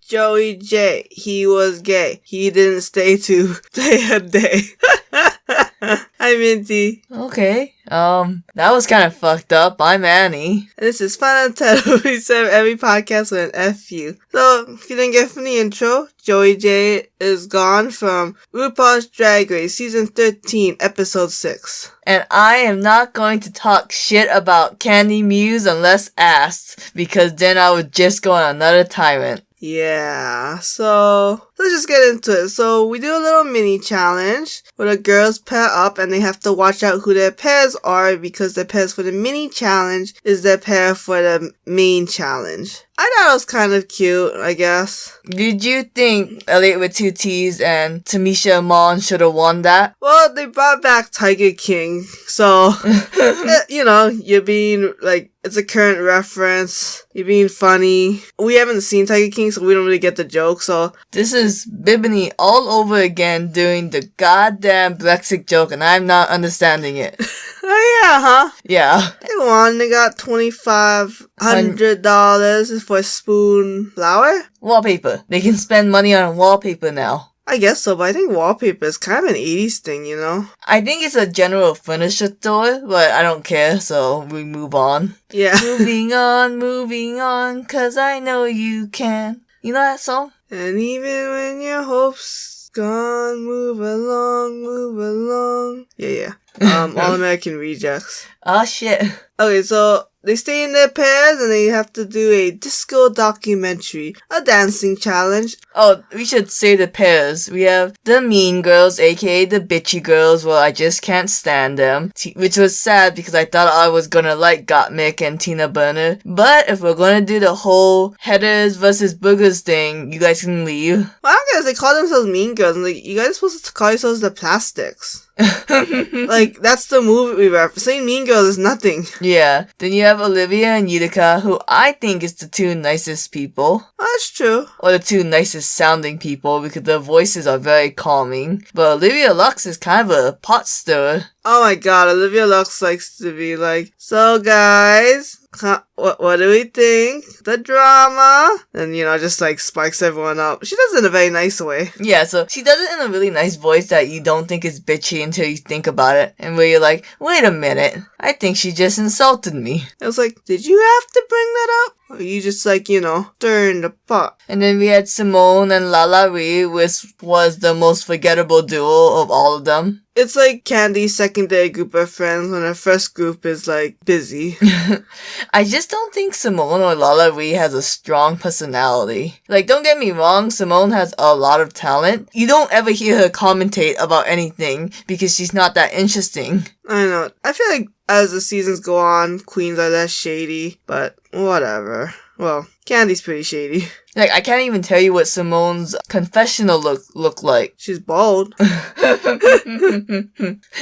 Joey J, he was gay. He didn't stay to play a day. Hi, Minty. Okay. That was kind of fucked up. I'm Annie. And this is FunUntitled. We serve every podcast with an FU. So, if you didn't get from the intro, Joey J is gone from Rupaul's Drag Race, Season 13, Episode 6. And I am not going to talk shit about Candy Muse unless asked, because then I would just go on another tyrant. Yeah, so let's just get into it. So we do a little mini challenge where the girls pair up and they have to watch out who their pairs are because their pairs for the mini challenge is their pair for the main challenge. I thought it was kind of cute, I guess. Did you think Elliot with 2 T's and Tamisha Amon should have won that? Well, they brought back Tiger King, so, you know, you're being, like, it's a current reference. You're being funny. We haven't seen Tiger King, so we don't really get the joke, so. This is Bibini all over again doing the goddamn Brexit joke, and I'm not understanding it. Oh, yeah, huh? Yeah. They won. They got $2,500 for a spoon flour. Wallpaper. They can spend money on wallpaper now. I guess so, but I think wallpaper is kind of an 80s thing, you know? I think it's a general furniture store, but I don't care, so we move on. Yeah. Moving on, 'cause I know you can. You know that song? And even when your hope's gone, move along. Yeah. All American Rejects. Oh shit. Okay, so they stay in their pairs and they have to do a disco documentary, a dancing challenge. Oh, we should say the pairs. We have the mean girls, aka the bitchy girls. Well, I just can't stand them. Which was sad because I thought I was gonna like Gottmik and Tina Burner. But if we're gonna do the whole headers versus boogers thing, you guys can leave. Well, I guess they call themselves mean girls and like, you guys are supposed to call yourselves the plastics. Like, that's the movie we reference. Saying mean girls is nothing. Yeah. Then you have Olivia and Utica, who I think is the 2 nicest people. That's true. Or the 2 nicest sounding people because their voices are very calming. But Olivia Lux is kind of a pot stirrer. Oh my god, Olivia Lux likes to be like, so guys, what do we think? The drama? And, you know, just like spikes everyone up. She does it in a very nice way. Yeah, so she does it in a really nice voice that you don't think is bitchy until you think about it. And where you're like, wait a minute, I think she just insulted me. It was like, did you have to bring that up? Or you just like, you know, stirring the pot? And then we had Simone and Lala Ree, which was the most forgettable duo of all of them. It's like Candy's secondary group of friends when her first group is like busy. I just don't think Simone or Lala Ree has a strong personality. Like, don't get me wrong, Simone has a lot of talent. You don't ever hear her commentate about anything because she's not that interesting. I know. I feel like as the seasons go on, queens are less shady, but whatever. Well, Candy's pretty shady. Like, I can't even tell you what Simone's confessional look like. She's bald.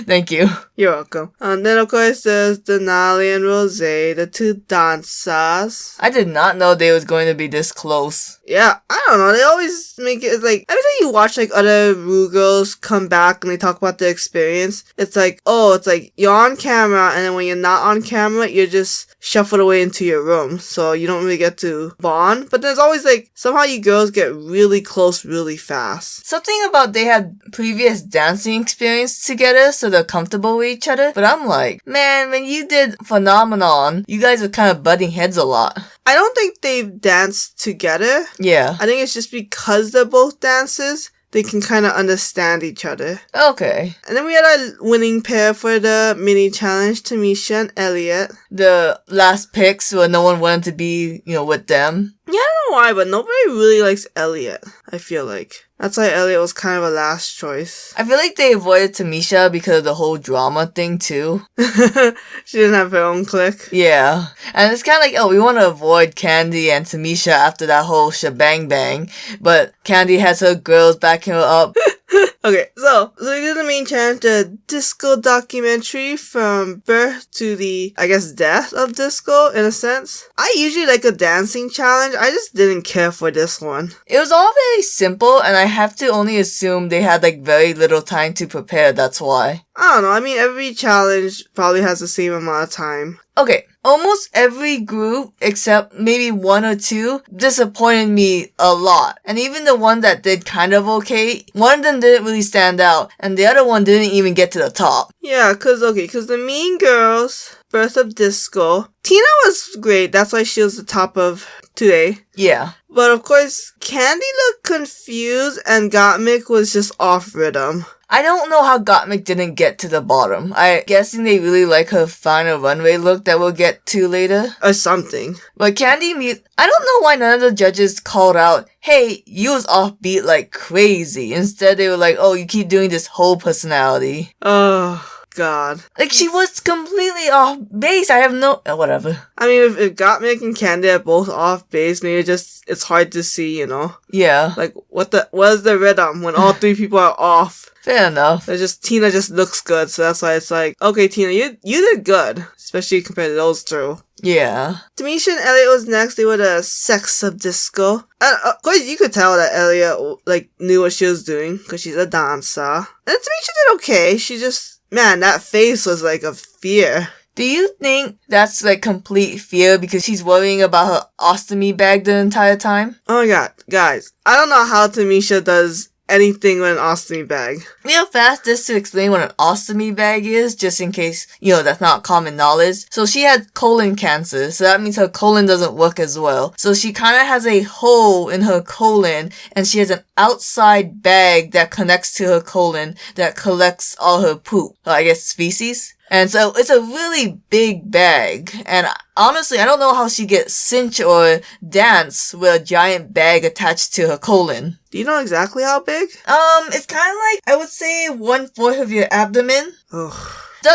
Thank you. You're welcome. And then, of course, there's Denali and Rose, the 2 dancers. I did not know they was going to be this close. Yeah, I don't know. They always make it, it's like, every time you watch, like, other Rue girls come back and they talk about their experience, it's like, oh, it's like, you're on camera, and then when you're not on camera, you're just shuffled away into your room. So you don't really get to bond. But there's always, like, somehow you girls get really close really fast. Something about they had previous dancing experience together, so they're comfortable with each other. But I'm like, man, when you did Phenomenon, you guys were kind of butting heads a lot. I don't think they've danced together. Yeah. I think it's just because they're both dancers, they can kind of understand each other. Okay. And then we had our winning pair for the mini challenge, Tamisha and Elliot. The last picks where no one wanted to be, you know, with them. Yeah, I don't know why, but nobody really likes Elliot, I feel like. That's why Elliot was kind of a last choice. I feel like they avoided Tamisha because of the whole drama thing, too. She didn't have her own clique. Yeah. And it's kind of like, oh, we want to avoid Candy and Tamisha after that whole shebang bang. But Candy has her girls backing her up. Okay, so they did the main challenge, the disco documentary from birth to the, I guess, death of disco, in a sense. I usually like a dancing challenge. I just didn't care for this one. It was all very simple, and I have to only assume they had like very little time to prepare, that's why. I don't know. I mean, every challenge probably has the same amount of time. Okay, almost every group, except maybe one or two, disappointed me a lot. And even the one that did kind of okay, one of them didn't really stand out, and the other one didn't even get to the top. Yeah, cause the Mean Girls, Birth of Disco, Tina was great. That's why she was the top of today. Yeah. But of course, Candy looked confused and Gottmik was just off rhythm. I don't know how Gottmik didn't get to the bottom. I'm guessing they really like her final runway look that we'll get to later. Or something. But Candy I don't know why none of the judges called out, hey, you was offbeat like crazy. Instead, they were like, oh, you keep doing this whole personality. Oh, God. Like, she was completely off base. I have no... whatever. I mean, if Gottmik and Candy are both off base, maybe it's hard to see, you know? Yeah. Like, what is the rhythm when all three people are off? Fair enough. Tina just looks good, so that's why it's like, okay, Tina, you did good. Especially compared to those two. Yeah. Tamisha and Elliot was next. They were the sex of disco. And of course, you could tell that Elliot, knew what she was doing, because she's a dancer. And Tamisha did okay. She just, man, that face was like a fear. Do you think that's like complete fear because she's worrying about her ostomy bag the entire time? Oh my god, guys. I don't know how Tamisha does anything with an ostomy bag. Real fast, just to explain what an ostomy bag is, just in case, that's not common knowledge. So she had colon cancer, so that means her colon doesn't work as well. So she kind of has a hole in her colon, and she has an outside bag that connects to her colon that collects all her poop, or I guess feces. And so it's a really big bag. And honestly, I don't know how she gets cinch or dance with a giant bag attached to her colon. Do you know exactly how big? It's kind of like, I would say 1/4 of your abdomen. Ugh.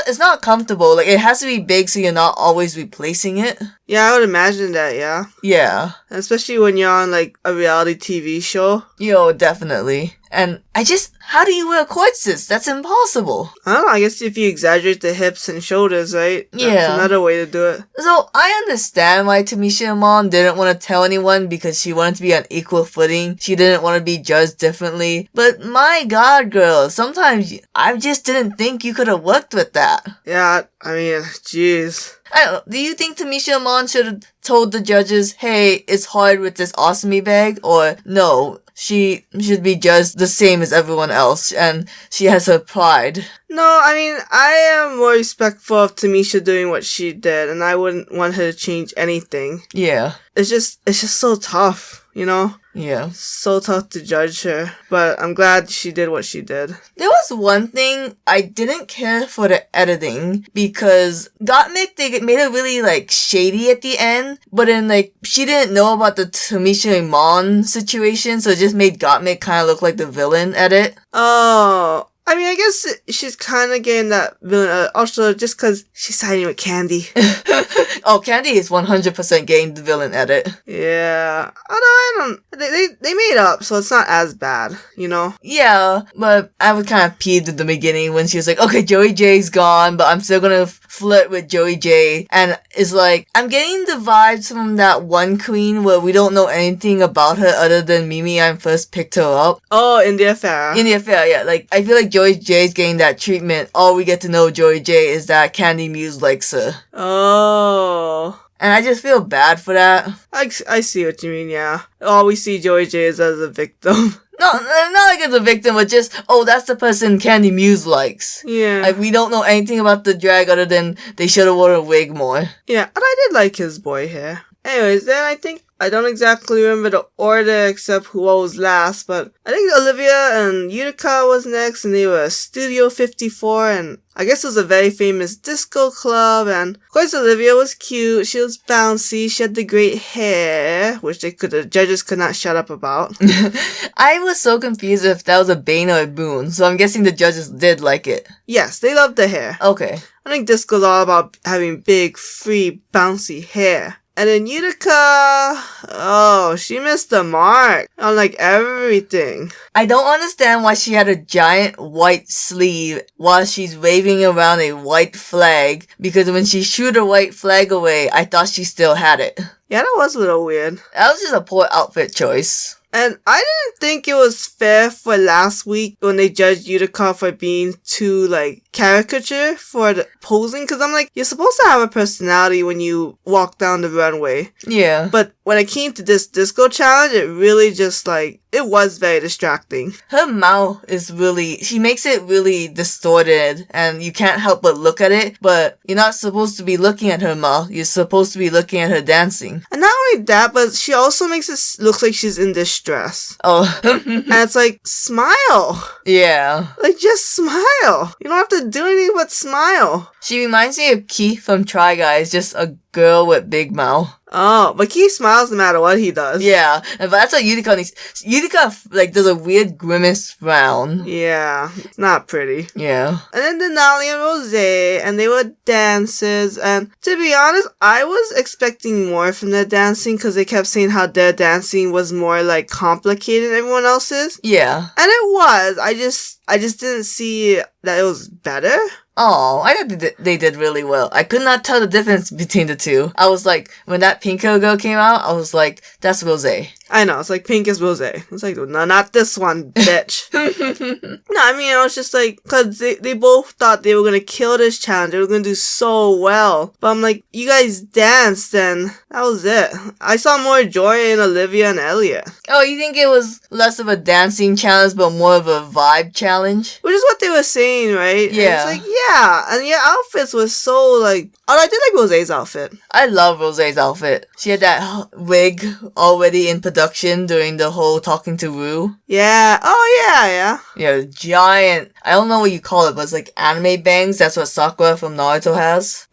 It's not comfortable. Like, it has to be big so you're not always replacing it. Yeah, I would imagine that, yeah. Yeah. And especially when you're on, a reality TV show. Definitely. And how do you wear cordsets? That's impossible. I don't know, I guess if you exaggerate the hips and shoulders, right? Yeah. That's another way to do it. So, I understand why Tamisha Iman didn't want to tell anyone because she wanted to be on equal footing. She didn't want to be judged differently. But my god, girl, sometimes I just didn't think you could have worked with that. Yeah, I mean, jeez. I don't know, do you think Tamisha Iman should have told the judges, hey, it's hard with this ostomy bag? Or no, she should be judged the same as everyone else, and she has her pride? No, I mean, I am more respectful of Tamisha doing what she did, and I wouldn't want her to change anything. Yeah. It's just so tough, you know? Yeah. So tough to judge her, but I'm glad she did what she did. There was one thing I didn't care for the editing because Gottmik, they made it really shady at the end, but then she didn't know about the Tamisha Iman situation, so it just made Gottmik kind of look like the villain at it. Oh, I mean, I guess she's kind of getting that villain, also just because she's siding with Candy. Oh, Candy is 100% getting the villain edit. Yeah. Although they made up, so it's not as bad, you know? Yeah, but I was kind of peeved at the beginning when she was like, okay, Joey J's gone, but I'm still gonna flirt with Joey J. And it's like, I'm getting the vibes from that one queen where we don't know anything about her other than Mimi I first picked her up. Oh, India Farah. India Farah, yeah. I feel like Joey J's getting that treatment. All we get to know Joey J is that Candy Muse likes her. Oh. And I just feel bad for that. I see what you mean, yeah. All we see Joey J is as a victim. No, not like as a victim, but just, that's the person Candy Muse likes. Yeah. We don't know anything about the drag other than they should have worn a wig more. Yeah, and I did like his boy hair. Anyways, then I don't exactly remember the order except who was last, but I think Olivia and Utica was next, and they were Studio 54, and I guess it was a very famous disco club, and of course Olivia was cute, she was bouncy, she had the great hair, which the judges could not shut up about. I was so confused if that was a Bane or a Boone, so I'm guessing the judges did like it. Yes, they loved the hair. Okay. I think disco's all about having big, free, bouncy hair. And then Utica, oh, she missed the mark on like everything. I don't understand why she had a giant white sleeve while she's waving around a white flag, because when she shoot a white flag away, I thought she still had it. Yeah, that was a little weird. That was just a poor outfit choice. And I didn't think it was fair for last week when they judged Utica for being too, like, caricature for the posing. Because I'm like, you're supposed to have a personality when you walk down the runway. Yeah. But when it came to this disco challenge, it really just, like, it was very distracting. Her mouth is really, she makes it really distorted and you can't help but look at it, but you're not supposed to be looking at her mouth. You're supposed to be looking at her dancing. And not only that, but she also makes it look like she's in distress. Oh. And it's like, smile. Yeah. Like, just smile. You don't have to do anything but smile. She reminds me of Keith from Try Guys, just a girl with big mouth. Oh, but Keith smiles no matter what he does. Yeah, but that's what Utica needs. Utica, like, does a weird grimace frown. Yeah, it's not pretty. Yeah. And then Denali and Rose, and they were dancers, and to be honest, I was expecting more from their dancing, because they kept saying how their dancing was more, like, complicated than everyone else's. Yeah. And it was. I just didn't see that it was better. Oh, I thought they did really well. I could not tell the difference between the two. I was like, when that pink hair girl came out, I was like, that's Rosé. I know, it's like pink is rosé. It's like, no, not this one, bitch. No, I mean, I was just like, because they both thought they were going to kill this challenge. They were going to do so well. But I'm like, you guys danced, and that was it. I saw more joy in Olivia and Elliot. Oh, you think it was less of a dancing challenge, but more of a vibe challenge? Which is what they were saying, right? Yeah. And it's like, yeah. And your outfits were so, like... Oh, I did like Rosé's outfit. I love Rosé's outfit. She had that wig already in production during the whole talking to Rue. Yeah. Oh, yeah. Yeah, giant... I don't know what you call it, but it's like anime bangs. That's what Sakura from Naruto has.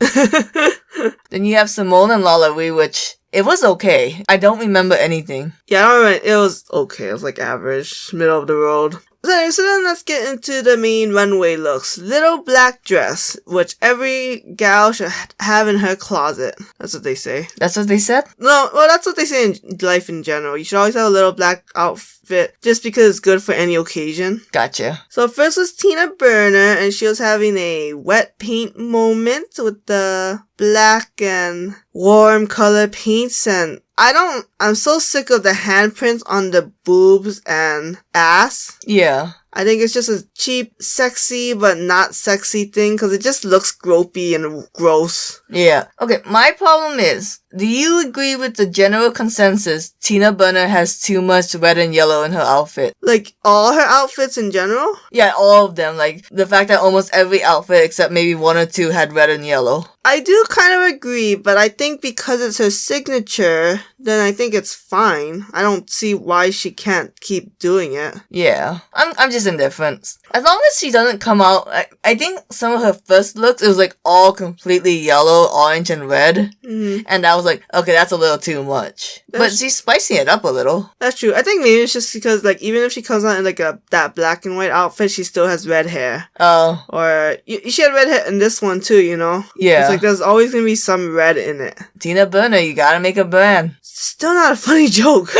Then you have Simone and Lalaurie, which... It was okay. I don't remember anything. Yeah, I don't remember. It was okay. It was like average, middle of the road. So then let's get into the main runway looks. Little black dress, which every gal should have in her closet. That's what they say. That's what they said? No, well, that's what they say in life in general. You should always have a little black outfit just because it's good for any occasion. Gotcha. So first was Tina Burner, and she was having a wet paint moment with the black and warm color paints, and I'm so sick of the handprints on the boobs and ass. Yeah. I think it's just a cheap, sexy, but not sexy thing, because it just looks gropey and gross. Yeah. Okay, my problem is, do you agree with the general consensus Tina Burner has too much red and yellow in her outfit? Like, all her outfits in general? Yeah, all of them. Like, the fact that almost every outfit except maybe one or two had red and yellow. I do kind of agree, but I think because it's her signature, then I think it's fine. I don't see why she can't keep doing it. Yeah. I'm just indifferent. As long as she doesn't come out, I think some of her first looks, it was like all completely yellow, orange, and red. Mm-hmm. And I was like, okay, that's a little too much. But she's spicing it up a little. That's true. I think maybe it's just because, like, even if she comes out in, like, that black and white outfit, she still has red hair. Oh. Or, she had red hair in this one, too, you know? Yeah. It's like, there's always gonna be some red in it. Tina Burner, you gotta make a brand. Still not a funny joke.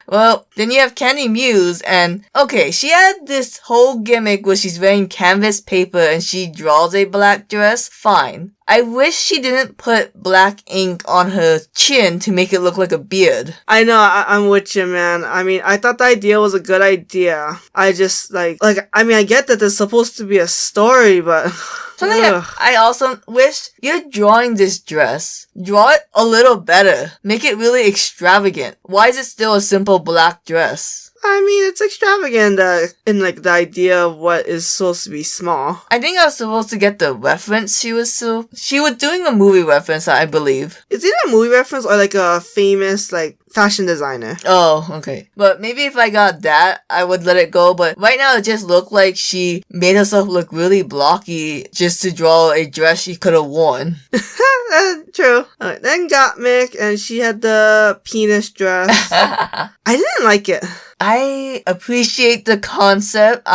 Well, then you have Candy Muse, and, okay, she had this whole gimmick where she's wearing canvas paper and she draws a black dress. Fine. I wish she didn't put black ink on her chin to make it look like a beard. I know, I'm with you, man. I mean, I thought the idea was a good idea. I just, I get that there's supposed to be a story, but... Something I also wish, you're drawing this dress. Draw it a little better. Make it really extravagant. Why is it still a simple black dress? I mean, it's extravagant in, like, the idea of what is supposed to be small. I think I was supposed to get the reference she was doing a movie reference, I believe. Is it a movie reference or, like, a famous, like, fashion designer? Oh, okay. But maybe if I got that, I would let it go. But right now, it just looked like she made herself look really blocky just to draw a dress she could have worn. True. Then Gottmik, and she had the penis dress. I didn't like it. I appreciate the concept.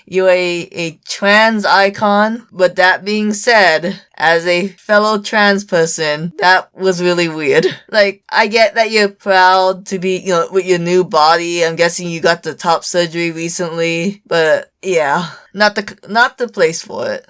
You're a trans icon, but that being said, as a fellow trans person, that was really weird. Like, I get that you're proud to be, with your new body. I'm guessing you got the top surgery recently, but yeah, not the place for it.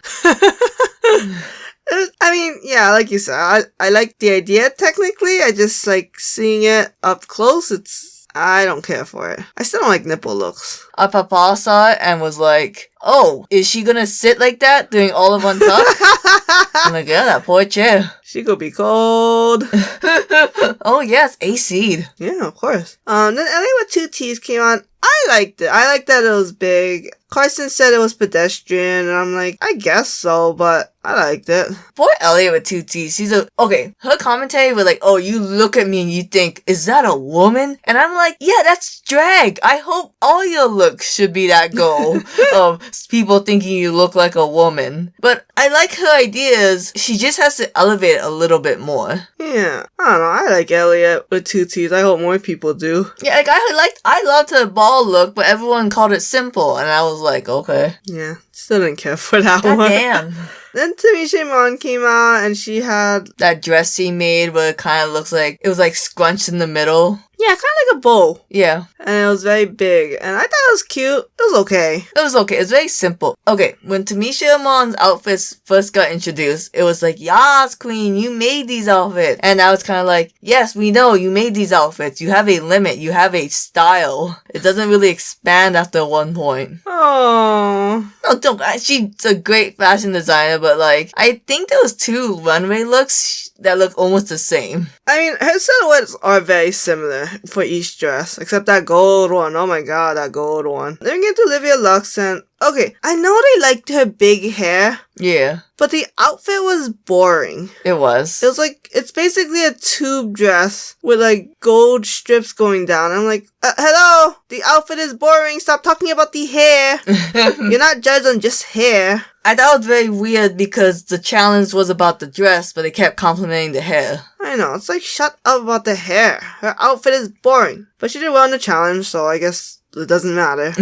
I mean, yeah, like you said, I like the idea technically. I just like seeing it up close. I don't care for it. I still don't like nipple looks. Our papa saw it and was like, oh, is she gonna sit like that during all of Untucked? I'm like, yeah, that poor chair. She could be cold. Oh, yes, AC'd. Yeah, of course. Then Elliot with 2 T's came on. I liked it. I liked that it was big. Carson said it was pedestrian, and I'm like, I guess so, but I liked it. Poor Elliot with 2 T's. Okay, her commentary was like, oh, you look at me and you think, is that a woman? And I'm like, yeah, that's drag. I hope all your looks should be that goal of people thinking you look like a woman. But I like her ideas. She just has to elevate it a little bit more. Yeah, I don't know. I like Elliot with 2 T's. I hope more people do. Yeah, like I loved her ball look, but everyone called it simple, and I was like, okay. Yeah, still didn't care for that God one. damn. Then Tamisha Mon came out, and she had that dress she made where it kind of looks like it was like scrunched in the middle. Yeah, kind of like a bow. Yeah. And it was very big. And I thought it was cute. It was okay. It was okay. It's very simple. Okay, when Tamisha Iman's outfits first got introduced, it was like, yas, queen, you made these outfits. And now it's kind of like, yes, we know you made these outfits. You have a limit. You have a style. It doesn't really expand after one point. Oh. No, don't. She's a great fashion designer, but like, I think there was 2 runway looks that look almost the same. I mean, her silhouettes are very similar for each dress, except that gold one. Oh my god, that gold one. Then we get to Olivia Lux, and okay, I know they liked her big hair. Yeah. But the outfit was boring. It was. It was like, it's basically a tube dress with like gold strips going down. I'm like, hello, the outfit is boring. Stop talking about the hair. You're not judged on just hair. I thought it was very weird because the challenge was about the dress, but they kept complimenting the hair. I know, it's like, shut up about the hair. Her outfit is boring. But she did well in the challenge, so I guess it doesn't matter.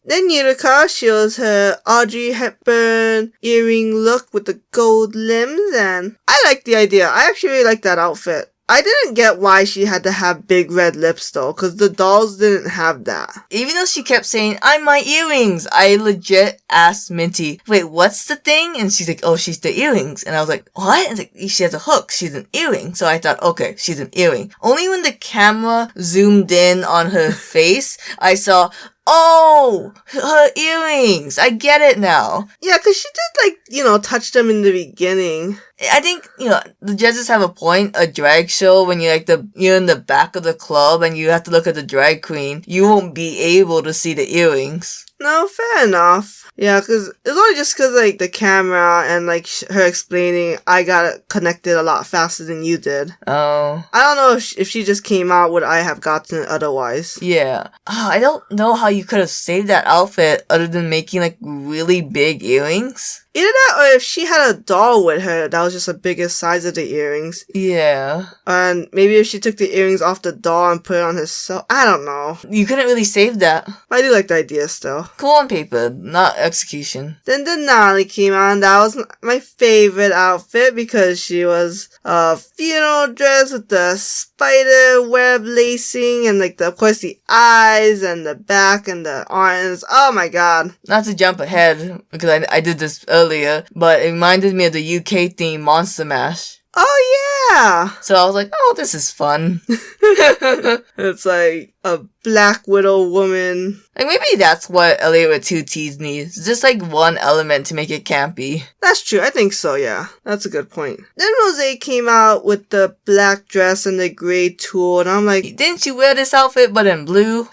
Then Utica shows her Audrey Hepburn earring look with the gold limbs, and I like the idea. I actually really like that outfit. I didn't get why she had to have big red lips though, because the dolls didn't have that. Even though she kept saying, I'm my earrings, I legit asked Minty, wait, what's the thing? And she's like, oh, she's the earrings. And I was like, what? And like, she has a hook, she's an earring. So I thought, okay, she's an earring. Only when the camera zoomed in on her face, I saw, oh, her earrings. I get it now. Yeah, because she did, like, touch them in the beginning. I think, the judges have a point. A drag show, when you're in the back of the club and you have to look at the drag queen, you won't be able to see the earrings. No, fair enough. Yeah, because it's only just because, like, the camera and, like, her explaining, I got it connected a lot faster than you did. Oh. I don't know if she just came out, would I have gotten it otherwise? Yeah. Oh, I don't know how you could have saved that outfit other than making, like, really big earrings. Either that, or if she had a doll with her, that was just the biggest size of the earrings. Yeah. And maybe if she took the earrings off the doll and put it on herself, I don't know. You couldn't really save that. I do like the idea still. Cool on paper, not execution. Then Denali came on. That was my favorite outfit because she was a funeral dress with the spider web lacing and, like, of course, the eyes and the back and the arms. Oh my god. Not to jump ahead, because I did this earlier, but it reminded me of the UK theme Monster Mash. Oh yeah! So I was like, oh, this is fun. It's like a Black Widow woman. Like, maybe that's what Elliot with 2 T's needs. Just like one element to make it campy. That's true, I think so, yeah. That's a good point. Then Rosé came out with the black dress and the gray tulle, and I'm like, didn't you wear this outfit but in blue?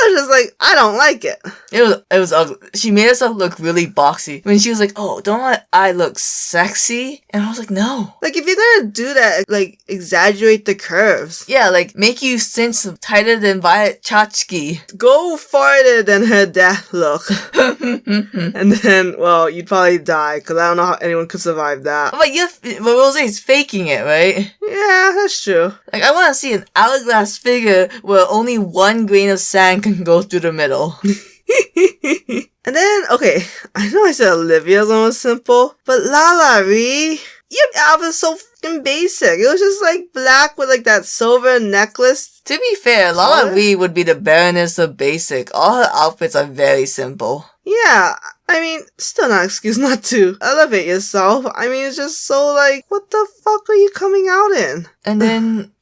I was just like, I don't like it. It was ugly. She made herself look really boxy. When she was like, oh, don't I look sexy? And I was like, no. Like, if you're gonna do that, like, exaggerate the curves. Yeah, like, make you cinch tighter than Violet Chachki. Go farther than her death look. And then, well, you'd probably die, because I don't know how anyone could survive that. But Rosé's faking it, right? Yeah, that's true. Like, I want to see an hourglass figure where only one grain of sand can go through the middle. And then, okay, I know I said Olivia's one was simple, but Lalari, your outfit's so fucking basic. It was just like black with like that silver necklace. To be fair, Lala Ree would be the Baroness of Basic. All her outfits are very simple. Yeah, I mean, still not an excuse not to elevate yourself. I mean, it's just so like, what the fuck are you coming out in? And then,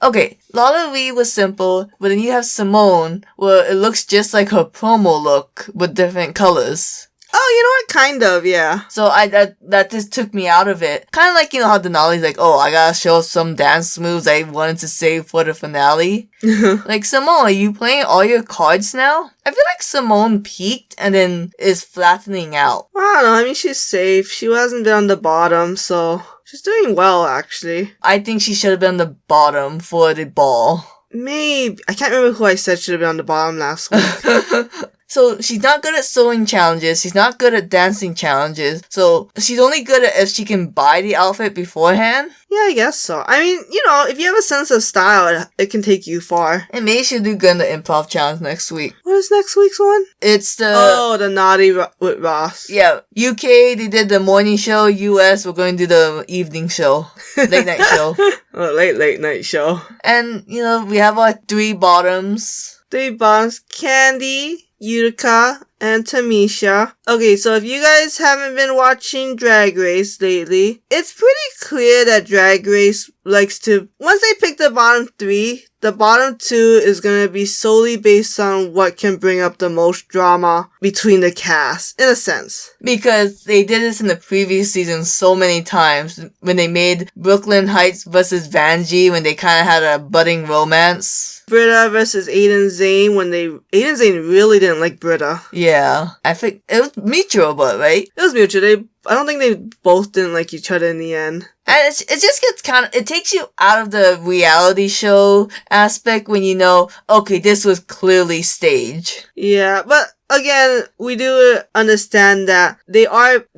okay, Lala Ree was simple, but then you have Simone, where it looks just like her promo look, with different colors. Oh, you know what? Kind of, yeah. So that just took me out of it. Kind of like, you know how Denali's like, oh, I gotta show some dance moves I wanted to save for the finale. Like, Simone, are you playing all your cards now? I feel like Simone peaked and then is flattening out. I don't know. I mean, she's safe. She hasn't been on the bottom, so she's doing well, actually. I think she should have been on the bottom for the ball. Maybe. I can't remember who I said should have been on the bottom last week. So, she's not good at sewing challenges, she's not good at dancing challenges, so she's only good at if she can buy the outfit beforehand. Yeah, I guess so. I mean, you know, if you have a sense of style, it can take you far. And maybe she'll do good in the improv challenge next week. What is next week's one? It's the... Oh, the Naughty with Ross. Yeah, UK, they did the morning show, US, we're going to do the evening show. Late night show. Oh, late night show. And, you know, we have our three bottoms. Three bottoms, Candy, Utica, and Tamisha. Okay, so if you guys haven't been watching Drag Race lately, it's pretty clear that Drag Race likes to, once they pick the bottom three, the bottom two is gonna be solely based on what can bring up the most drama between the cast, in a sense. Because they did this in the previous season so many times, when they made Brooklyn Heights versus Vanjie, when they kind of had a budding romance. Britta versus Aiden Zane, when Aiden Zane really didn't like Britta. Yeah, I think it was mutual, but right? It was mutual. I don't think they both didn't like each other in the end. And it just gets it takes you out of the reality show aspect when you know, okay, this was clearly stage. Yeah, but again, we do understand that they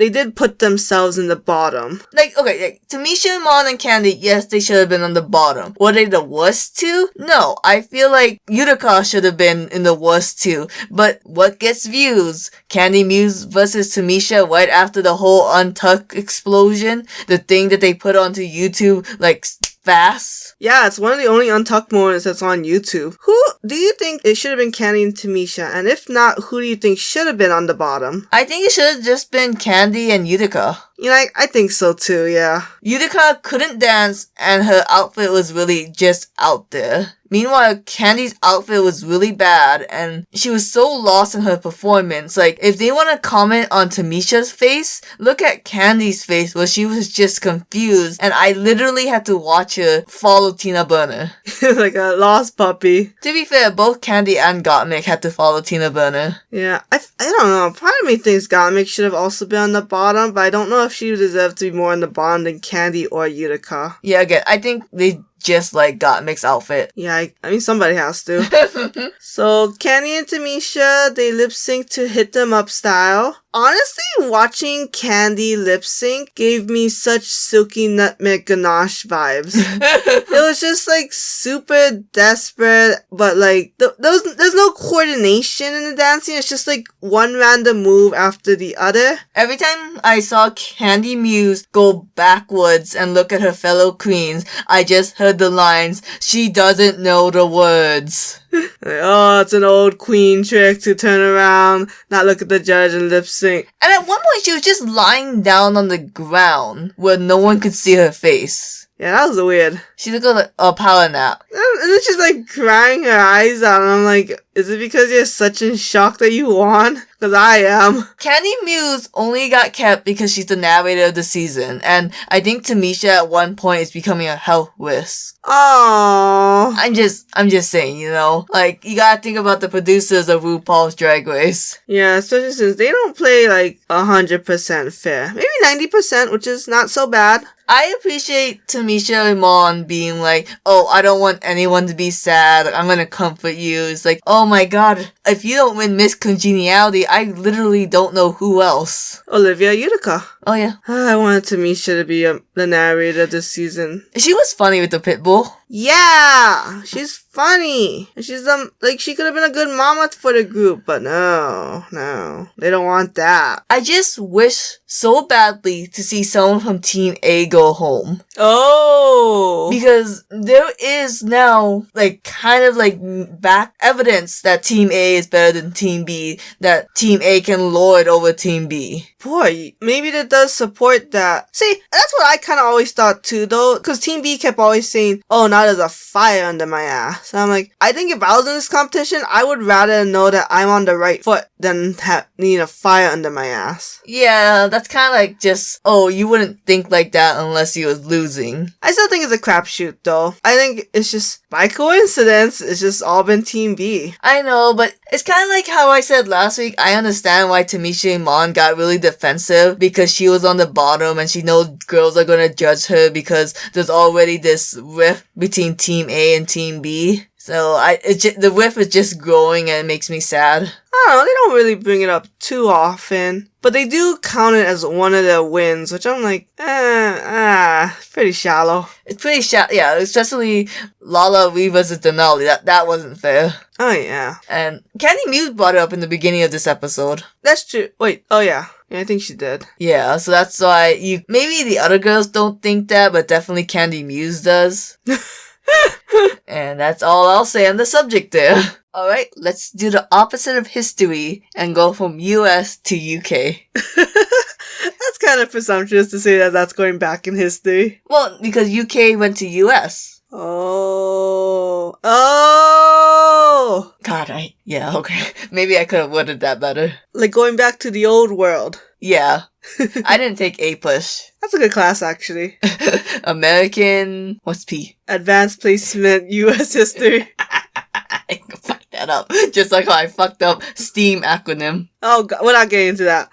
did put themselves in the bottom. Like, okay, like, Tamisha, Mon, and Candy, yes, they should have been on the bottom. Were they the worst two? No, I feel like Utica should have been in the worst two. But what gets views? Candy Muse versus Tamisha right after the whole Untucked explosion? The thing that they put onto YouTube, like, fast? Yeah, it's one of the only Untucked moments that's on YouTube. Who do you think it should have been, Candy and Tamisha? And if not, who do you think should have been on the bottom? I think it should have just been Candy and Utica. You know, I think so too, yeah. Utica couldn't dance and her outfit was really just out there. Meanwhile, Candy's outfit was really bad and she was so lost in her performance. Like, if they want to comment on Tamisha's face, look at Candy's face where she was just confused and I literally had to watch her follow Tina Burner. Like a lost puppy. To be fair, both Candy and Gottmik had to follow Tina Burner. Yeah, I don't know. Part of me thinks Gottmik should have also been on the bottom, but I don't know if she deserved to be more on the bottom than Candy or Utica. Yeah, again, I think they just like Gottmik's outfit. Yeah, I mean, somebody has to. So, Candy and Tamisha, they lip sync to Hit 'Em Up style. Honestly, watching Candy lip sync gave me such Silky Nutmeg Ganache vibes. It was just like super desperate, but like there's no coordination in the dancing. It's just like one random move after the other. Every time I saw Candy Muse go backwards and look at her fellow queens, I just heard the lines, "She doesn't know the words." Like, oh, it's an old queen trick to turn around, not look at the judge and lip sync. And at one point she was just lying down on the ground where no one could see her face. Yeah, that was weird. She took a power nap. And then she's like crying her eyes out, and I'm like, is it because you're such in shock that you won? Because I am. Candy Muse only got kept because she's the narrator of the season, and I think Tamisha at one point is becoming a health risk. Oh. I'm just saying, you know, like, you gotta think about the producers of RuPaul's Drag Race. Yeah, especially since they don't play like 100% fair. Maybe 90%, which is not so bad. I appreciate Tamisha and Mon being like, oh, I don't want anyone to be sad. I'm gonna comfort you. It's like, oh my god, if you don't win Miss Congeniality, I literally don't know who else. Olivia Utica. Oh yeah. I wanted Tamisha to be the narrator this season. She was funny with the pit bull. Yeah, she's funny. She's she could have been a good mama for the group, but no, they don't want that. I just wish so badly to see someone from Team A go home. Oh, because there is now kind of back evidence that Team A is better than Team B, that Team A can lord over Team B. Boy, maybe that does support that. See, that's what I kind of always thought too, though, because Team B kept always saying, oh, now there's a fire under my ass. So I'm like, I think if I was in this competition, I would rather know that I'm on the right foot than need a fire under my ass. Yeah, that's kind of just, oh, you wouldn't think like that unless you was losing. I still think it's a crapshoot, though. I think it's just, by coincidence, it's just all been Team B. I know, but it's kind of like how I said last week. I understand why Tamisha Iman got really defensive because she was on the bottom and she knows girls are gonna judge her because there's already this rift between Team A and Team B. So the rift is just growing and it makes me sad. I don't know, they don't really bring it up too often. But they do count it as one of their wins, which I'm like, pretty shallow. It's pretty shallow, yeah, especially Lala V versus Denali. That wasn't fair. Oh, yeah. And Candy Muse brought it up in the beginning of this episode. That's true. Wait, oh yeah. Yeah, I think she did. Yeah, so that's why maybe the other girls don't think that, but definitely Candy Muse does. And that's all I'll say on the subject there. Alright, let's do the opposite of history and go from US to UK. That's kind of presumptuous to say that that's going back in history. Well, because UK went to US. Oh. God, yeah, okay. Maybe I could have worded that better. Like going back to the old world. Yeah. I didn't take A+. That's a good class, actually. American... What's P? Advanced Placement US History. I can fuck that up. Just like how I fucked up STEAM acronym. Oh, God, we're not getting into that.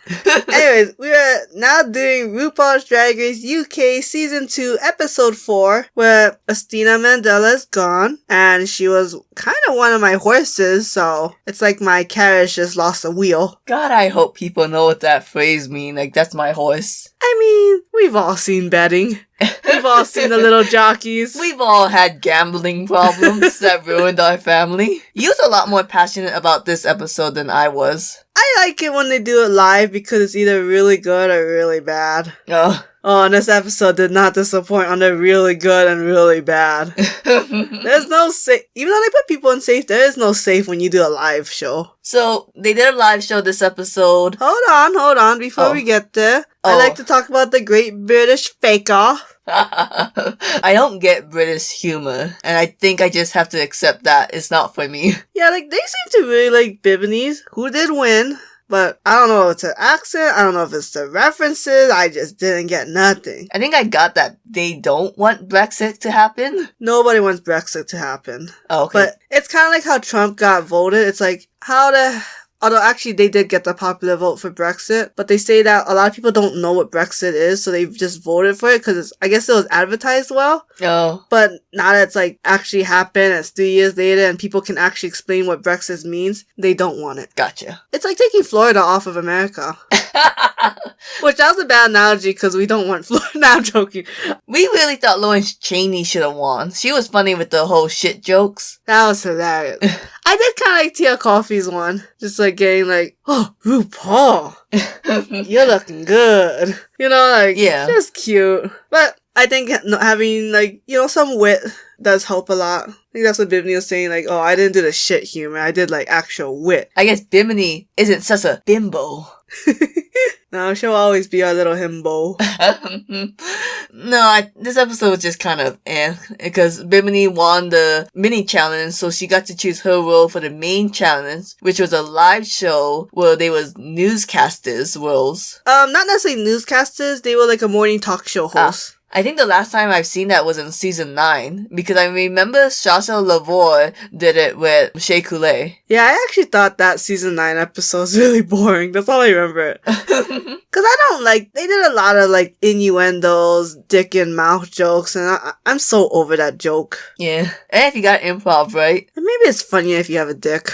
Anyways, we are now doing RuPaul's Drag Race UK Season 2, Episode 4, where Estina Mandela is gone, and she was kind of one of my horses, so it's like my carriage just lost a wheel. God, I hope people know what that phrase means. Like, that's my horse. I mean, we've all seen betting. We've all seen the little jockeys. We've all had gambling problems that ruined our family. You was a lot more passionate about this episode than I was. I like it when they do it live because it's either really good or really bad. Oh. Oh, and this episode did not disappoint on the really good and really bad. There's no safe. Even though they put people in safe, there is no safe when you do a live show. So, they did a live show this episode. Hold on, before we get there. I'd like to talk about the Great British Fake Off. I don't get British humor, and I think I just have to accept that it's not for me. Yeah, they seem to really like Bibbies, who did win. But I don't know if it's an accent, I don't know if it's the references, I just didn't get nothing. I think I got that they don't want Brexit to happen. Nobody wants Brexit to happen. Oh, okay. But it's kind of like how Trump got voted. It's like, although actually they did get the popular vote for Brexit, but they say that a lot of people don't know what Brexit is, so they've just voted for it because I guess it was advertised well. Oh. But now that it's actually happened, it's 3 years later, and people can actually explain what Brexit means, they don't want it. Gotcha. It's like taking Florida off of America. Which, that was a bad analogy because we don't want Florida. Now I'm joking. We really thought Lawrence Chaney should have won. She was funny with the whole shit jokes. That was hilarious. I did kind of like Tia Coffee's one. Just getting oh, RuPaul, you're looking good. Yeah. Just cute. But I think having, some wit does help a lot. I think that's what Bimini was saying, oh, I didn't do the shit humor. I did, actual wit. I guess Bimini isn't such a bimbo. No, she'll always be our little himbo. No, this episode was just kind of because Bimini won the mini challenge, so she got to choose her role for the main challenge, which was a live show where they was newscasters roles. Not necessarily newscasters, they were a morning talk show host. I think the last time I've seen that was in season 9, because I remember Shasha Lavore did it with Shea Coulee. Yeah, I actually thought that season 9 episode was really boring. That's all I remember. Because I don't like, they did a lot of like innuendos, dick and mouth jokes, and I'm so over that joke. Yeah. And if you got improv, right? And maybe it's funnier if you have a dick.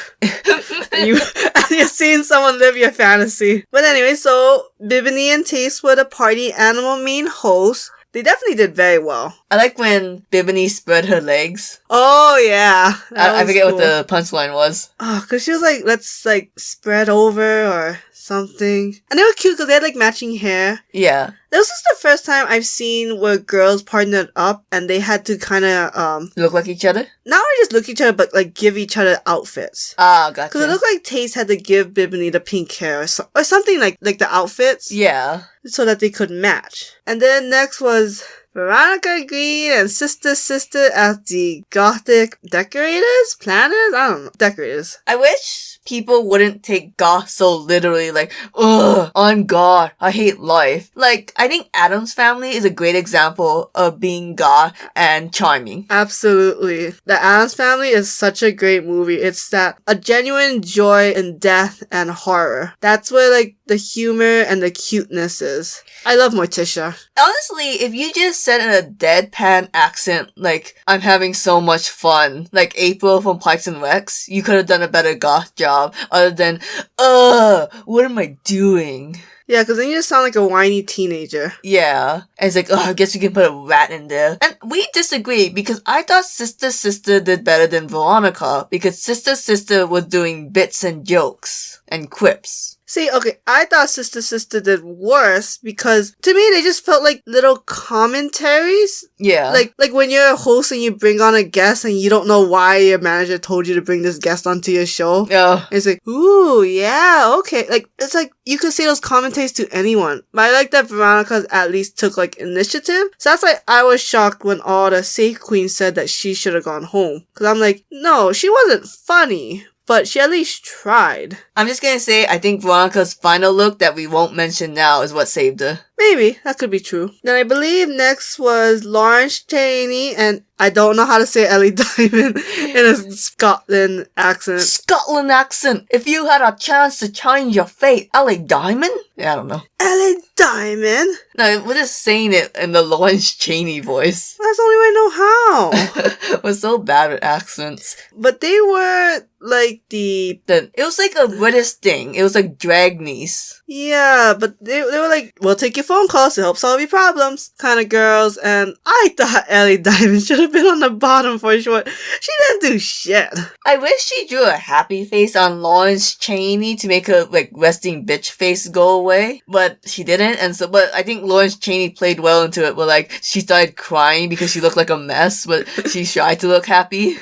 You're seeing someone live your fantasy. But anyway, so Bimini and Taste were the party animal main hosts. They definitely did very well. I like when Bimini spread her legs. Oh, yeah. I forget what the punchline was. Oh, because she was like, let's like spread over or something. And they were cute because they had like matching hair. Yeah. This is the first time I've seen where girls partnered up and they had to kind of, look like each other? not only just look at each other, but like give each other outfits. Ah, gotcha. Because it looked like Taste had to give Bimini the pink hair or something like the outfits. Yeah. So that they could match. And then next was Veronica Green and Sister as the gothic decorators? Planners? I don't know. Decorators. I wish people wouldn't take goth so literally, like, ugh, I'm goth, I hate life. Like, I think Addams Family is a great example of being goth and charming. Absolutely. The Addams Family is such a great movie. It's that a genuine joy in death and horror. That's where like the humor and the cuteness is. I love Morticia. Honestly, if you just said in a deadpan accent, like, I'm having so much fun, like April from Pikes and Rex, you could have done a better goth job, other than, what am I doing? Yeah, because then you just sound like a whiny teenager. Yeah. And it's like, I guess you can put a rat in there. And we disagree, because I thought Sister did better than Veronica, because Sister was doing bits and jokes and quips. See, okay, I thought Sister did worse because to me they just felt like little commentaries. Yeah. Like when you're a host and you bring on a guest and you don't know why your manager told you to bring this guest onto your show. Yeah. It's like, ooh, yeah, okay. Like, it's like you could say those commentaries to anyone. But I like that Veronica at least took like initiative. So that's like, I was shocked when all the Safe Queens said that she should have gone home. Cause I'm like, no, she wasn't funny. But she at least tried. I'm just gonna say, I think Veronica's final look that we won't mention now is what saved her. Maybe. That could be true. Then I believe next was Lawrence Chaney, and I don't know how to say Ellie Diamond in a Scotland accent. Scotland accent! If you had a chance to change your fate, Ellie Diamond? Yeah, I don't know. Ellie Diamond? No, we're just saying it in the Lawrence Chaney voice. That's the only way I know how. We're so bad at accents. But they were like it was like a British thing. It was like drag niece. Yeah, but they were like, we'll take your phone calls to help solve your problems kind of girls, and I thought Ellie Diamond should have been on the bottom for sure. She didn't do shit. I wish she drew a happy face on Lawrence Chaney to make her like resting bitch face go away, but she didn't, but I think Lawrence Chaney played well into it, where like she started crying because she looked like a mess, but she tried to look happy.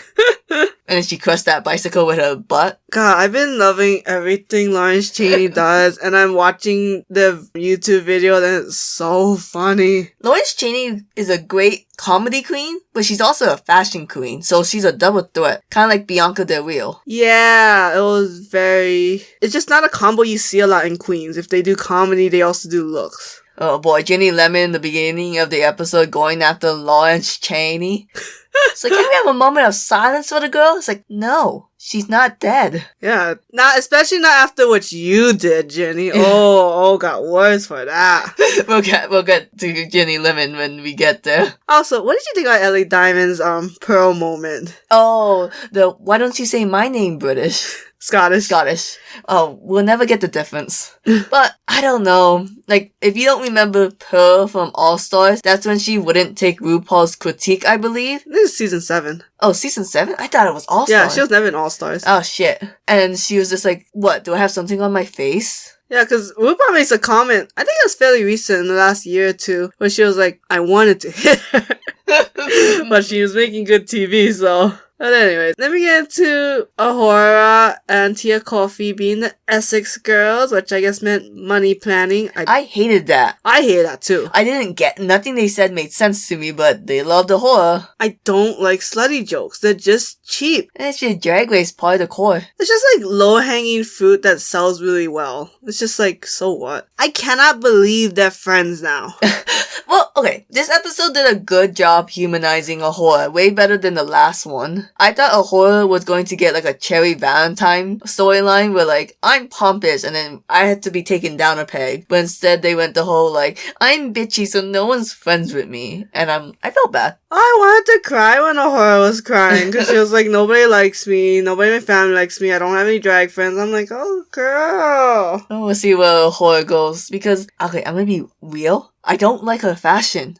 And then she crushed that bicycle with her butt. God, I've been loving everything Lawrence Chaney does, and I'm watching the YouTube video, and it's so funny. Lawrence Chaney is a great comedy queen, but she's also a fashion queen, so she's a double threat. Kind of like Bianca Del Rio. Yeah, it's just not a combo you see a lot in queens. If they do comedy, they also do looks. Oh boy, Jenny Lemon in the beginning of the episode going after Lawrence Chaney. It's like, can we have a moment of silence for the girl? It's like, no, she's not dead. Yeah, especially not after what you did, Jenny. Oh, got words for that. We'll get to Jenny Lemon when we get there. Also, what did you think of Ellie Diamond's Pearl moment? Oh, why don't you say my name British? Scottish. Oh, we'll never get the difference. But, I don't know. Like, if you don't remember Pearl from All Stars, that's when she wouldn't take RuPaul's critique, I believe. This is season 7. Oh, season 7? I thought it was All Stars. Yeah, she was never in All Stars. Oh, shit. And she was just like, what, do I have something on my face? Yeah, because RuPaul makes a comment, I think it was fairly recent in the last year or two, where she was like, I wanted to hit her. But she was making good TV, so... But anyways, let me get into Ahura and Tia Coffee being the Essex girls, which I guess meant money planning. I hated that. I hate that too. I didn't get, nothing they said made sense to me, but they loved the horror. I don't like slutty jokes. They're just cheap. And it's just Drag Race part of the core. It's just like low-hanging fruit that sells really well. It's just like, so what? I cannot believe they're friends now. Well, okay, this episode did a good job humanizing Ahura, way better than the last one. I thought Ahura was going to get like a Cherry Valentine storyline where like, I'm pompous and then I had to be taken down a peg. But instead they went the whole like, I'm bitchy so no one's friends with me. And I felt bad. I wanted to cry when Ahura was crying because she was like, nobody likes me, nobody in my family likes me, I don't have any drag friends. I'm like, oh girl. We'll see where Ahura goes because, okay, I'm gonna be real. I don't like her fashion.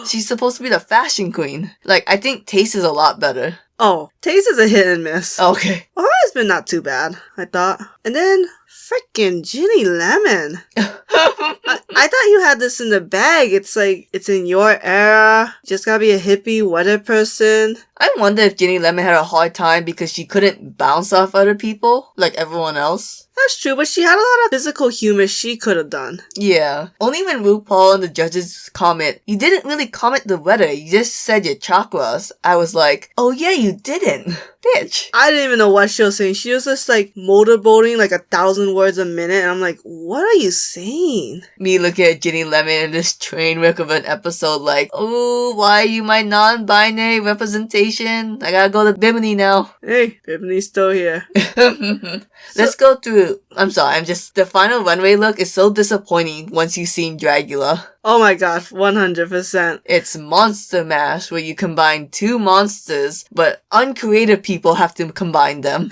She's supposed to be the fashion queen. Like, I think Taste is a lot better. Oh, Taste is a hit and miss. Okay. Ahura's been not too bad, I thought. And then, frickin' Ginny Lemon. I thought you had this in the bag. It's like, it's in your era. You just gotta be a hippie, weather person. I wonder if Ginny Lemon had a hard time because she couldn't bounce off other people like everyone else. That's true, but she had a lot of physical humor she could have done. Yeah. Only when RuPaul and the judges comment, you didn't really comment the weather, you just said your chakras. I was like, oh yeah, you didn't. Bitch. I didn't even know what she was saying. She was just like motorboating like 1,000 words a minute, and I'm like, what are you saying? Me looking at Ginny Lemon in this train wreck of an episode like, oh, why are you my non-binary representation? I gotta go to Bimini now. Hey, Bimini's still here. Let's go through. I'm sorry, the final runway look is so disappointing once you've seen Dragula. Oh my god, 100%. It's Monster Mash, where you combine two monsters, but uncreative people have to combine them.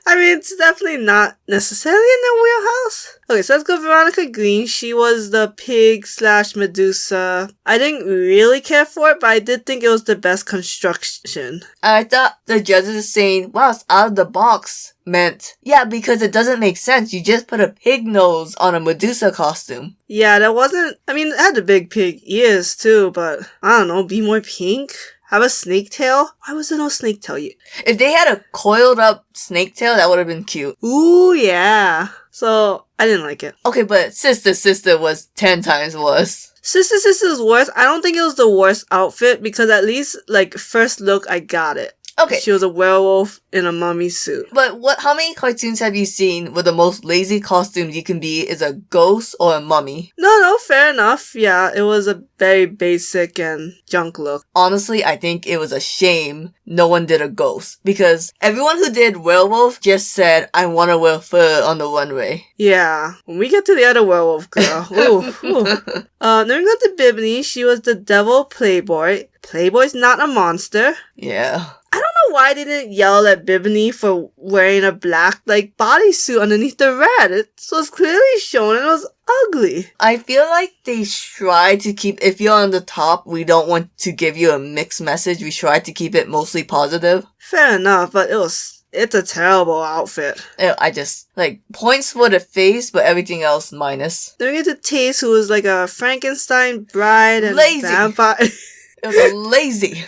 I mean, it's definitely not necessarily in their wheelhouse. Okay, so let's go Veronica Green. She was the pig / Medusa. I didn't really care for it, but I did think it was the best construction. I thought the judges saying, wow, it's out of the box, meant, yeah, because it doesn't make sense. You just put a pig nose on a Medusa costume. Yeah, that wasn't... I mean, it had the big pig ears too, but I don't know, be more pink? Have a snake tail? Why was there no snake tail? If they had a coiled up snake tail, that would have been cute. Ooh, yeah. So, I didn't like it. Okay, but Sister was 10 times worse. Sister's worse. I don't think it was the worst outfit because at least, like, first look, I got it. Okay. She was a werewolf in a mummy suit. But how many cartoons have you seen where the most lazy costume you can be is a ghost or a mummy? No, fair enough. Yeah, it was a very basic and junk look. Honestly, I think it was a shame no one did a ghost. Because everyone who did werewolf just said, I want to wear fur on the runway. Yeah. When we get to the other werewolf girl. Ooh. Then we got to Bimini. She was the devil Playboy. Playboy's not a monster. Yeah. I don't know why they didn't yell at Bimini for wearing a black, like, bodysuit underneath the red. It was clearly shown and it was ugly. I feel like they tried to keep, if you're on the top, we don't want to give you a mixed message. We tried to keep it mostly positive. Fair enough, but it's a terrible outfit. I just, like, points for the face, but everything else minus. Then we get to Taste, who was like a Frankenstein bride and lazy vampire. It was lazy.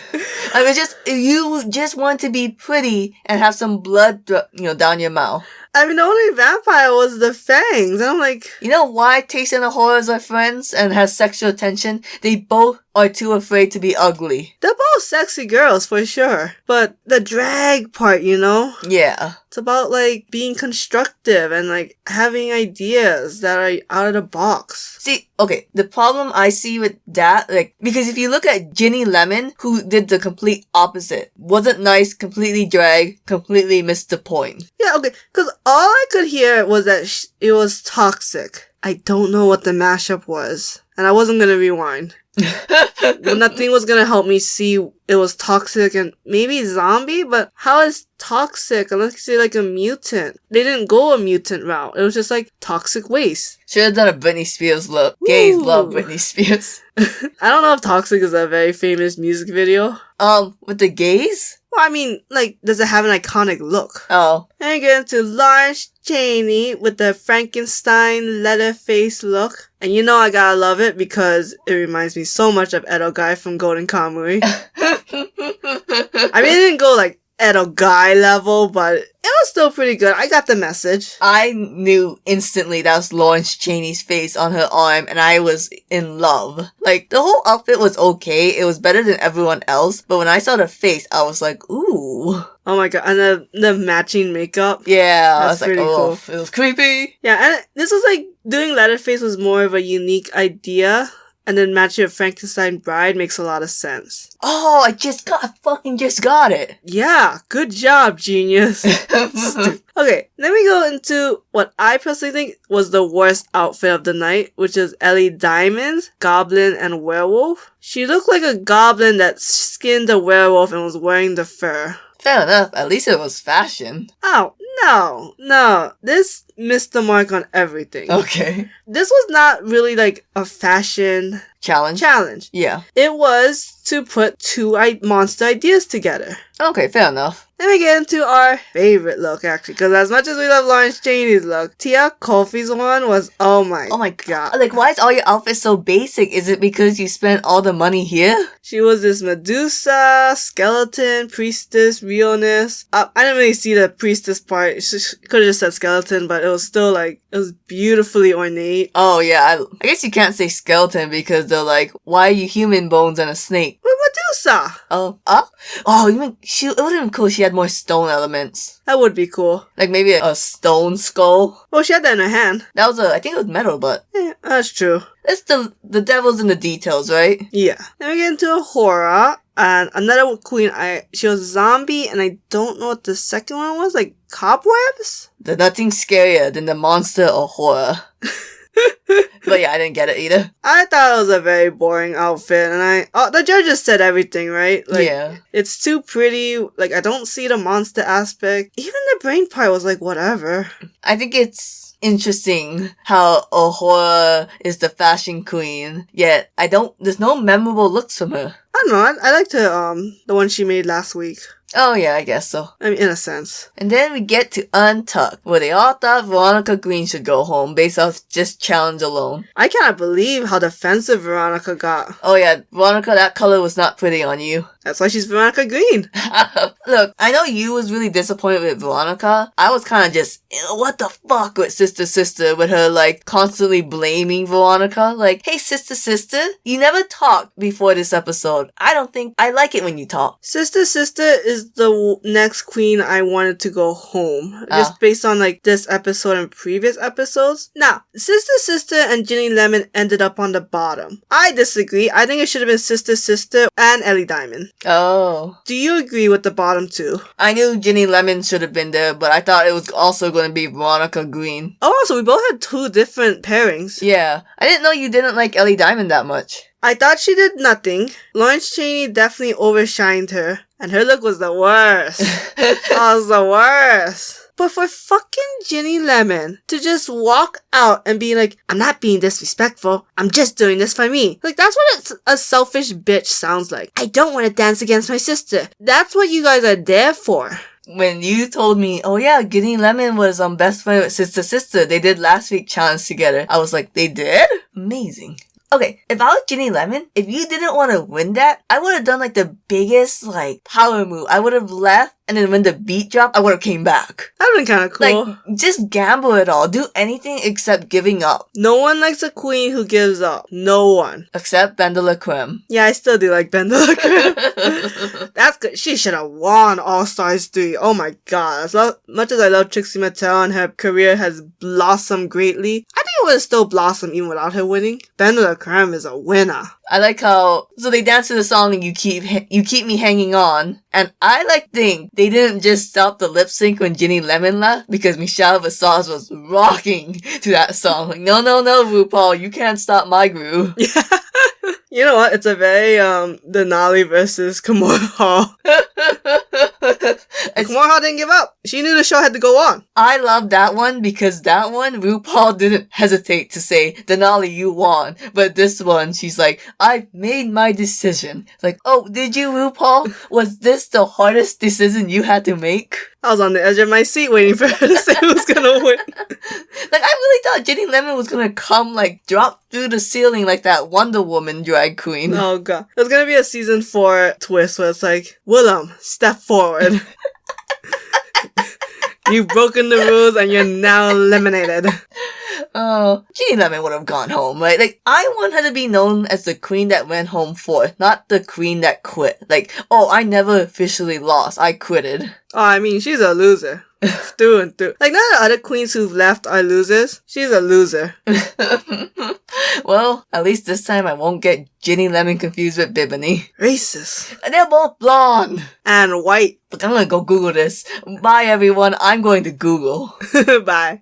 I mean, you just want to be pretty and have some blood, down your mouth. I mean, the only vampire was the fangs. And I'm like... You know why Taste and Ahura are friends and has sexual tension? They both are too afraid to be ugly. They're both sexy girls, for sure. But the drag part, Yeah. It's about, like, being constructive and, like, having ideas that are out of the box. See, okay, the problem I see with that, like, because if you look at Ginny Lemon, who did the complete opposite, wasn't nice, completely drag, completely missed the point. Yeah, okay, because all I could hear was that it was toxic. I don't know what the mashup was, and I wasn't gonna rewind. Nothing was gonna help me see it was toxic and maybe zombie, but how is toxic unless you say like a mutant? They didn't go a mutant route. It was just like toxic waste. Should have done a Britney Spears look. Gays love Britney Spears. I don't know if Toxic is a very famous music video. With the gays? Well, I mean, like, does it have an iconic look? Oh. And you get into Lawrence Chaney with the Frankenstein Leatherface look. And I gotta love it because it reminds me so much of Edo Guy from Golden Kamuy. I mean, it didn't go like Edo Guy level, but it was still pretty good. I got the message. I knew instantly that was Lawrence Chaney's face on her arm, and I was in love. Like, the whole outfit was okay. It was better than everyone else, but when I saw the face, I was like, ooh. Oh my god, and the matching makeup. Yeah, I was That's like, pretty oh, cool. it was creepy. Yeah, and this was like, doing Leatherface was more of a unique idea, and then matching with Frankenstein Bride makes a lot of sense. Oh, I fucking just got it. Yeah, good job, genius. Okay, then we go into what I personally think was the worst outfit of the night, which is Ellie Diamond's Goblin and Werewolf. She looked like a goblin that skinned a werewolf and was wearing the fur. Fair enough, at least it was fashion. Oh, no. This missed the mark on everything. Okay. This was not really like a fashion Challenge? Yeah. It was to put two monster ideas together. Okay, fair enough. Then we get into our favorite look, actually, because as much as we love Lawrence Chaney's look, Tia Kofi's one was, oh my god. Like, why is all your outfits so basic? Is it because you spent all the money here? She was this Medusa, skeleton, priestess, realness. I didn't really see the priestess part. She could have just said skeleton, but it was still like, it was beautifully ornate. Oh yeah, I guess you can't say skeleton because they're like, why are you human bones and a snake? But Medusa! Oh, you mean, it would have been cool if she had more stone elements. That would be cool. Like maybe a stone skull. Well, she had that in her hand. That was I think it was metal, but... Yeah, that's true. It's the devil's in the details, right? Yeah. Then we get into a horror, and another queen, she was zombie, and I don't know what the second one was, like cobwebs? There's nothing scarier than the monster or horror. But yeah, I didn't get it either. I thought it was a very boring outfit, and the judges said everything, right? Like, yeah. It's too pretty, like, I don't see the monster aspect. Even the brain part was like, whatever. I think it's interesting how Ahura is the fashion queen, yet there's no memorable looks from her. I don't know, I liked the one she made last week. Oh yeah, I guess so. I mean, in a sense. And then we get to Untucked, where they all thought Veronica Green should go home based off just challenge alone. I cannot believe how defensive Veronica got. Oh yeah, Veronica, that color was not pretty on you. That's why she's Veronica Green. Look, I know you was really disappointed with Veronica. I was kind of just, what the fuck with Sister, with her like constantly blaming Veronica. Like, hey Sister, you never talked before this episode. I don't think I like it when you talk. Sister is the next queen I wanted to go home. Just based on like this episode and previous episodes. Now, Sister and Ginny Lemon ended up on the bottom. I disagree. I think it should have been Sister and Ellie Diamond. Oh. Do you agree with the bottom two? I knew Ginny Lemon should have been there, but I thought it was also going to be Veronica Green. Oh, so we both had two different pairings. Yeah. I didn't know you didn't like Ellie Diamond that much. I thought she did nothing. Lawrence Chaney definitely overshined her. And her look was the worst. Oh, it was the worst. But for fucking Ginny Lemon to just walk out and be like, I'm not being disrespectful. I'm just doing this for me. Like, that's what a selfish bitch sounds like. I don't want to dance against my sister. That's what you guys are there for. When you told me, oh yeah, Ginny Lemon was best friend with Sister, they did last week challenge together. I was like, they did? Amazing. Okay, if I was Ginny Lemon, if you didn't want to win that, I would have done like the biggest like power move. I would have left, and then when the beat dropped, I would have came back. That would have been kind of cool. Like, just gamble it all. Do anything except giving up. No one likes a queen who gives up. No one. Except Bandala Creme. Yeah, I still do like Bandala Creme. That's good. She should have won All-Stars 3. Oh my god. As much as I love Trixie Mattel and her career has blossomed greatly, I think it would have still blossomed even without her winning. Bandala Creme is a winner. I like how, so they dance to the song and you keep me hanging on. And I think they didn't just stop the lip sync when Ginny Lemon left because Michelle Visage was rocking to that song. Like, no, Rupaul, you can't stop my groove. Yeah. You know what? It's a very, Denali versus Kimura Hall. Kimura Hall didn't give up. She knew the show had to go on. I love that one because that one, RuPaul didn't hesitate to say, Denali, you won. But this one, she's like, I've made my decision. Like, oh, did you, RuPaul? Was this the hardest decision you had to make? I was on the edge of my seat waiting for her to say who's gonna win. Like, I really thought Ginny Lemon was gonna come, like, drop through the ceiling like that Wonder Woman drag queen. Oh god. There's gonna be a season 4 twist where it's like, Willem, step forward. You've broken the rules and you're now eliminated. Oh, Ginny Lemon would have gone home, right? Like, I want her to be known as the queen that went home fourth, not the queen that quit. Like, oh, I never officially lost, I quitted. Oh, I mean, she's a loser. Through and through. Like, none of the other queens who've left are losers. She's a loser. Well, at least this time I won't get Ginny Lemon confused with Bimini. Racist. And they're both blonde. And white. Look, I'm gonna go Google this. Bye, everyone. I'm going to Google. Bye.